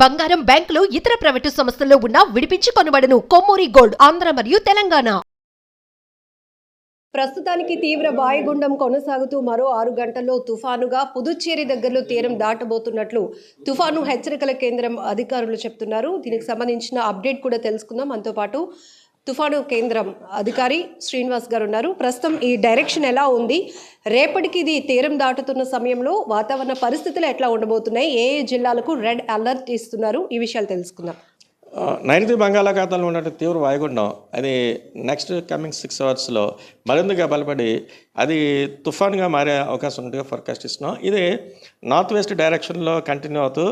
బంగారం, బ్యాంకులు, ఇతర ప్రైవేటు సంస్థల్లో ఉన్న విడిపించి కొనబడును. కొమ్మూరి గోల్డ్, ఆంధ్ర మరియు తెలంగాణ. ప్రస్తుతానికి తీవ్ర వాయుగుండం కొనసాగుతూ మరో 6 గంటల్లో తుఫానుగా పుదుచ్చేరి దగ్గరలో తీరం దాటబోతున్నట్లు తుఫాను హెచ్చరికల కేంద్రం అధికారులు చెప్తున్నారు. దీనికి సంబంధించిన అప్డేట్ కూడా తెలుసుకుందాం. మనతో పాటు తుఫాను కేంద్రం అధికారి శ్రీనివాస్ గారు ఉన్నారు. ప్రస్తుతం ఈ డైరెక్షన్ ఎలా ఉంది, రేపటికి ఇది తీరం దాటుతున్న సమయంలో వాతావరణ పరిస్థితులు ఎట్లా ఉండబోతున్నాయి, ఏ జిల్లాలకు రెడ్ అలర్ట్ ఇస్తున్నారు, ఈ విషయాలు తెలుసుకుందాం. నైరుతి బంగాళాఖాతంలో ఉన్న తీవ్ర వాయుగుండం అది నెక్స్ట్ కమింగ్ 6 అవర్స్లో మరింతగా బలపడి అది తుఫాన్గా మారే అవకాశం ఉన్నట్టుగా ఫోర్కాస్ట్ ఇస్తున్నాం. ఇది నార్త్ వెస్ట్ డైరెక్షన్లో కంటిన్యూ అవుతూ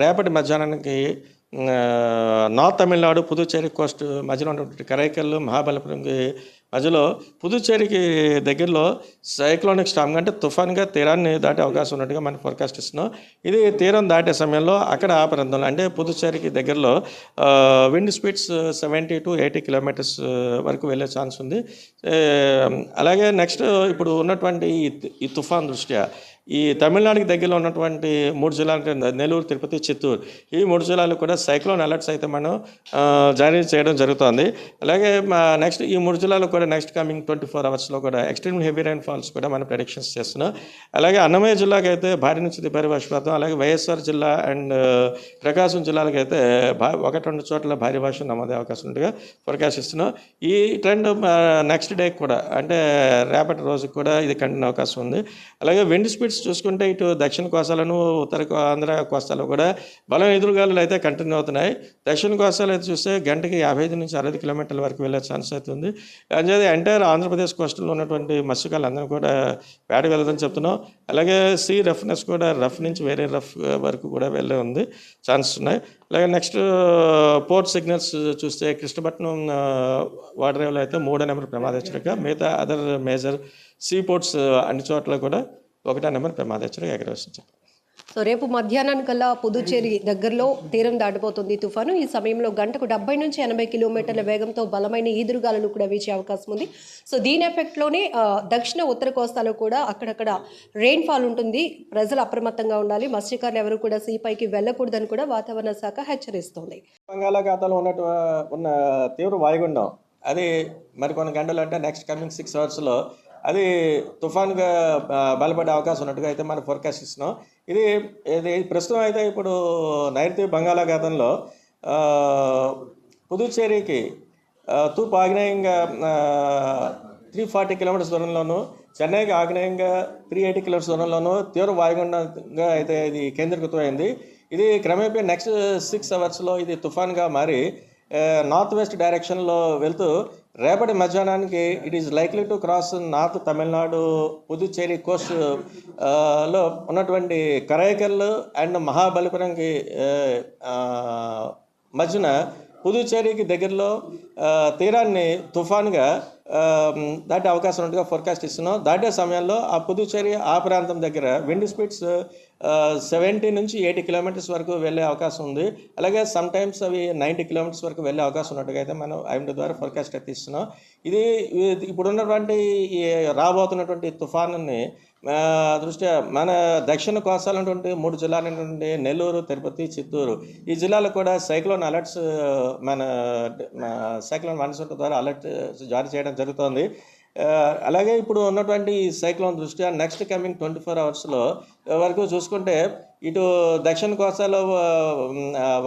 రేపటి మధ్యాహ్నానికి నార్త్ తమిళనాడు, పుదుచ్చేరి కోస్ట్ మధ్యలో ఉన్నటువంటి కరైకల్, మహాబలిపురంకి మధ్యలో పుదుచ్చేరికి దగ్గరలో సైక్లోనిక్ స్టామ్ అంటే తుఫాన్గా తీరాన్ని దాటే అవకాశం ఉన్నట్టుగా మనం ఫోర్కాస్ట్ ఇస్తున్నాం. ఇది తీరం దాటే సమయంలో అక్కడ ఆ ప్రాంతంలో అంటే పుదుచ్చేరికి దగ్గరలో విండ్ స్పీడ్స్ 70 to 80 కిలోమీటర్స్ వరకు వెళ్ళే ఛాన్స్ ఉంది. అలాగే నెక్స్ట్ ఇప్పుడు ఉన్నటువంటి ఈ తుఫాన్ దృష్ట్యా ఈ తమిళనాడుకి దగ్గరలో ఉన్నటువంటి 3 జిల్లాలు నెల్లూరు, తిరుపతి, చిత్తూరు ఈ 3 జిల్లాలు కూడా సైక్లోన్ అలర్ట్స్ అయితే మనం జారీ చేయడం జరుగుతుంది. అలాగే నెక్స్ట్ ఈ 3 జిల్లాలు కూడా నెక్స్ట్ కమింగ్ 24 అవర్స్లో కూడా ఎక్స్ట్రీమ్ హెవీ రైన్ ఫాల్స్ కూడా మనం ప్రెడిక్షన్స్ చేస్తున్నాం. అలాగే అన్నమయ్య జిల్లాకి అయితే భారీ నుంచి భారీ వర్షపాతం, అలాగే వైఎస్ఆర్ జిల్లా అండ్ ప్రకాశం జిల్లాలకు అయితే 1-2 చోట్ల భారీ వర్షం నమోదే అవకాశం ఉన్నట్టుగా ఫోర్కాస్ట్ ఇస్తున్నాం. ఈ ట్రెండ్ నెక్స్ట్ డే కూడా అంటే రేపటి రోజుకి కూడా ఇది కంటిన్యూ అవకాశం ఉంది. అలాగే విండ్ స్పీడ్స్ చూసుకుంటే ఇటు దక్షిణ కోస్తాలను, ఉత్తర ఆంధ్ర కోస్తాలో కూడా బలం ఎదురుగాలు అయితే కంటిన్యూ అవుతున్నాయి. దక్షిణ కోస్తాలు అయితే చూస్తే గంటకి 55 నుంచి 60 కిలోమీటర్ల వరకు వెళ్ళే ఛాన్స్ అవుతుంది. అంచేది ఎంటైర్ ఆంధ్రప్రదేశ్ కోస్టల్లో ఉన్నటువంటి మత్స్యకారులందరూ కూడా వేటకు వెళ్ళదని చెప్తున్నాం. అలాగే సీ రఫ్నెస్ కూడా రఫ్ నుంచి వేరే రఫ్ వరకు కూడా వెళ్ళే ఉంది ఛాన్స్ ఉన్నాయి. అలాగే నెక్స్ట్ పోర్ట్ సిగ్నల్స్ చూస్తే కృష్ణపట్నం వాడరేవులో అయితే 3వ నెంబర్ ప్రమాద హెచ్చరిక, మిగతా అదర్ మేజర్ సీ పోర్ట్స్ అన్ని చోట్ల కూడా 1వ నెంబర్ ప్రమాద హెచ్చరిక ఎగరవేసించారు. సో రేపు మధ్యాహ్నానికల్లా పుదుచ్చేరి దగ్గరలో తీరం దాటిపోతుంది తుఫాను. ఈ సమయంలో గంటకు 70 నుంచి 80 కిలోమీటర్ల వేగంతో బలమైన ఈదురుగాలులు కూడా వీచే అవకాశం ఉంది. సో దీని ఎఫెక్ట్లోనే దక్షిణ ఉత్తర కోస్తాలో కూడా అక్కడక్కడ రెయిన్ ఫాల్ ఉంటుంది. ప్రజలు అప్రమత్తంగా ఉండాలి. మత్స్యకారులు ఎవరు కూడా సీపైకి వెళ్ళకూడదని కూడా వాతావరణ శాఖ హెచ్చరిస్తోంది. బంగాళాఖాతంలో ఉన్న తీవ్ర వాయుగుండం అది మరికొన్ని గంటలు అంటే నెక్స్ట్ కమింగ్ 6 అవర్స్లో అది తుఫాన్గా బలపడే అవకాశం ఉన్నట్టుగా అయితే మనం ఫోర్కాస్ట్ ఇస్తున్నాం. ఇది ప్రస్తుతం అయితే ఇప్పుడు నైరుతి బంగాళాఖాతంలో పుదుచ్చేరికి తూర్పు ఆగ్నేయంగా 340 కిలోమీటర్స్ దూరంలోను, చెన్నైకి ఆగ్నేయంగా 380 కిలోమీటర్స్ దూరంలోను తీవ్ర వాయుగుండంగా అయితే ఇది కేంద్రీకృతమైంది. ఇది క్రమేపీ నెక్స్ట్ 6 అవర్స్లో ఇది తుఫాన్గా మారి నార్త్ వెస్ట్ డైరెక్షన్లో వెళ్తూ రేపటి మధ్యాహ్నానికి it is likely to cross north Tamil Nadu, Puducherry Coast లో ఉన్నటువంటి కరైకల్ అండ్ మహాబలిపురంకి మధ్యన పుదుచ్చేరికి దగ్గరలో తీరాన్ని తుఫాన్గా దాటే అవకాశం ఉన్నట్టుగా ఫోర్కాస్ట్ ఇస్తున్నాం. దాటే సమయంలో ఆ పుదుచ్చేరి ఆ ప్రాంతం దగ్గర విండ్ స్పీడ్స్ 70 నుంచి 80 కిలోమీటర్స్ వరకు వెళ్ళే అవకాశం ఉంది. అలాగే సమ్ టైమ్స్ అవి 90 కిలోమీటర్స్ వరకు వెళ్ళే అవకాశం ఉన్నట్టుగా అయితే మనం ఐఎండీ ద్వారా ఫోర్కాస్ట్ అయితే ఇస్తున్నాం. ఇది ఇప్పుడున్నటువంటి రాబోతున్నటువంటి తుఫానుని దృష్ట్యా మన దక్షిణ కోస్తాలైనటువంటి 3 జిల్లాలైనటువంటి నెల్లూరు, తిరుపతి, చిత్తూరు ఈ జిల్లాలో కూడా సైక్లోన్ అలర్ట్స్ మన సైక్లోన్ వన్ ద్వారా అలర్ట్ జారీ చేయడం జరుగుతోంది. అలాగే ఇప్పుడు ఉన్నటువంటి సైక్లోన్ దృష్ట్యా నెక్స్ట్ కమింగ్ 24 అవర్స్లో వరకు చూసుకుంటే ఇటు దక్షిణ కోస్తాలో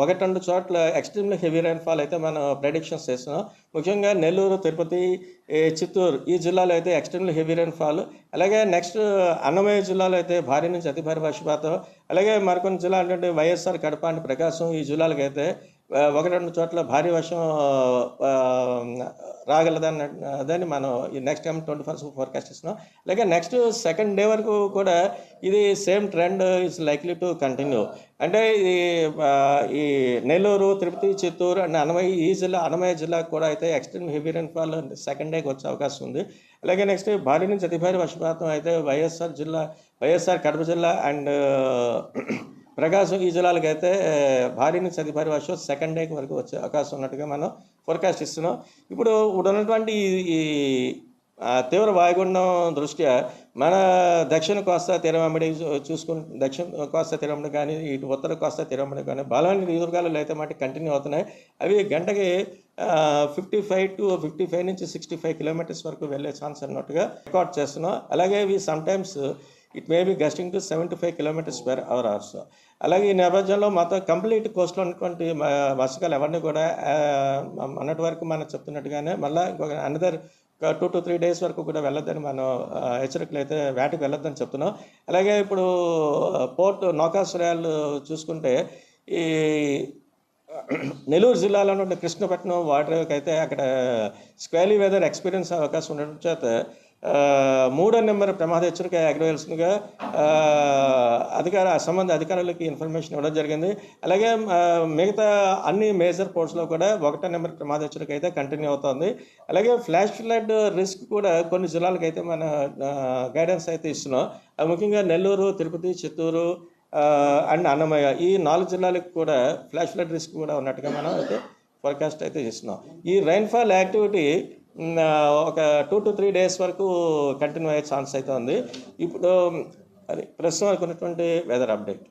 1-2 చోట్ల ఎక్స్ట్రీమ్లీ హెవీ రైన్ఫాల్ అయితే మనం ప్రెడిక్షన్స్ చేస్తున్నాం. ముఖ్యంగా నెల్లూరు, తిరుపతి, చిత్తూరు ఈ జిల్లాలో అయితే ఎక్స్ట్రీమ్లీ హెవీ రైన్ఫాల్, అలాగే నెక్స్ట్ అన్నమయ్య జిల్లాలో అయితే భారీ నుంచి అతి భారీ వర్షపాతం, అలాగే మరికొన్ని జిల్లాలు అంటే వైఎస్ఆర్, కడప అండ్ ప్రకాశం ఈ జిల్లాలకు అయితే 1-2 చోట్ల భారీ వర్షం రాగలదని మనం ఈ నెక్స్ట్ టైం 24 ఫోర్కాస్ట్ ఇస్తున్నాం. అలాగే నెక్స్ట్ సెకండ్ డే వరకు కూడా ఇది same trend is likely to continue. అంటే ఈ నెల్లూరు, తిరుపతి, చిత్తూరు అండ్ అన్నమయ్య జిల్లాకు కూడా అయితే ఎక్స్ట్రీమ్ హెవీ రైన్ఫాల్ సెకండ్ డేకి వచ్చే అవకాశం ఉంది. అలాగే నెక్స్ట్ భారీ నుంచి అతి భారీ వర్షపాతం అయితే వైఎస్ఆర్ కడప జిల్లా అండ్ ప్రకాశం ఈ జిల్లాలకు అయితే భారీ నుంచి అతి భారీ వర్షం సెకండ్ డేకి వరకు వచ్చే అవకాశం ఉన్నట్టుగా మనం ఫోర్కాస్ట్ ఇస్తున్నాం. ఇప్పుడు ఉన్నటువంటి ఈ తీవ్ర వాయుగుండం దృష్ట్యా మన దక్షిణ కోస్తా తీరవెంబడి చూసుకుంటే దక్షిణ కోస్తా తీరవెంబడి కానీ ఇటు ఉత్తర కోస్తా తీరవెంబడి కానీ బలమైన ఈదురుగాలు అయితే మాట కంటిన్యూ అవుతున్నాయి. అవి గంటకి 55 నుంచి 65 కిలోమీటర్స్ వరకు వెళ్ళే ఛాన్స్ అన్నట్టుగా రికార్డ్ చేస్తున్నాం. అలాగే ఇవి sometimes it may be gusting to 75 kilometres per hour also. అలాగే ఈ నేపథ్యంలో మొత్తం కంప్లీట్ కోస్ట్లో ఉన్నటువంటి వర్షకాలు ఎవరిని కూడా అన్నటి వరకు మనం చెప్తున్నట్టుగానే మళ్ళీ ఇంకొక అనదర్ 2 to 3 డేస్ వరకు కూడా వెళ్ళొద్దని మనం హెచ్చరికలు అయితే వేటకు వెళ్ళొద్దని చెప్తున్నాం. అలాగే ఇప్పుడు పోర్ట్ నౌకాశ్రయాలు చూసుకుంటే ఈ నెల్లూరు జిల్లాలో ఉన్న కృష్ణపట్నం వాటర్ అయితే అక్కడ స్క్వేలీ వెదర్ ఎక్స్పీరియన్స్ అవకాశం ఉండడం చేత 3వ నెంబర్ ప్రమాద హెచ్చరిక ఎగరవేయాల్సిందిగా సంబంధ అధికారులకి ఇన్ఫర్మేషన్ ఇవ్వడం జరిగింది. అలాగే మిగతా అన్ని మేజర్ పోర్ట్స్లో కూడా 1వ నెంబర్ ప్రమాద హెచ్చరిక అయితే కంటిన్యూ అవుతుంది. అలాగే ఫ్లాష్ ఫ్లడ్ రిస్క్ కూడా కొన్ని జిల్లాలకు అయితే మన గైడెన్స్ అయితే ఇస్తున్నాం. అది ముఖ్యంగా నెల్లూరు, తిరుపతి, చిత్తూరు అండ్ అన్నమయ్య ఈ 4 జిల్లాలకు కూడా ఫ్లాష్ ఫ్లడ్ రిస్క్ కూడా ఉన్నట్టుగా మనం అయితే ఫోర్కాస్ట్ అయితే ఇస్తున్నాం. ఈ రైన్ఫాల్ యాక్టివిటీ ఒక 2 to 3 డేస్ వరకు కంటిన్యూ అయ్యే ఛాన్స్ అయితే ఉంది. ఇప్పుడు అది ప్రస్తుతం అనుకున్నటువంటి వెదర్ అప్డేట్.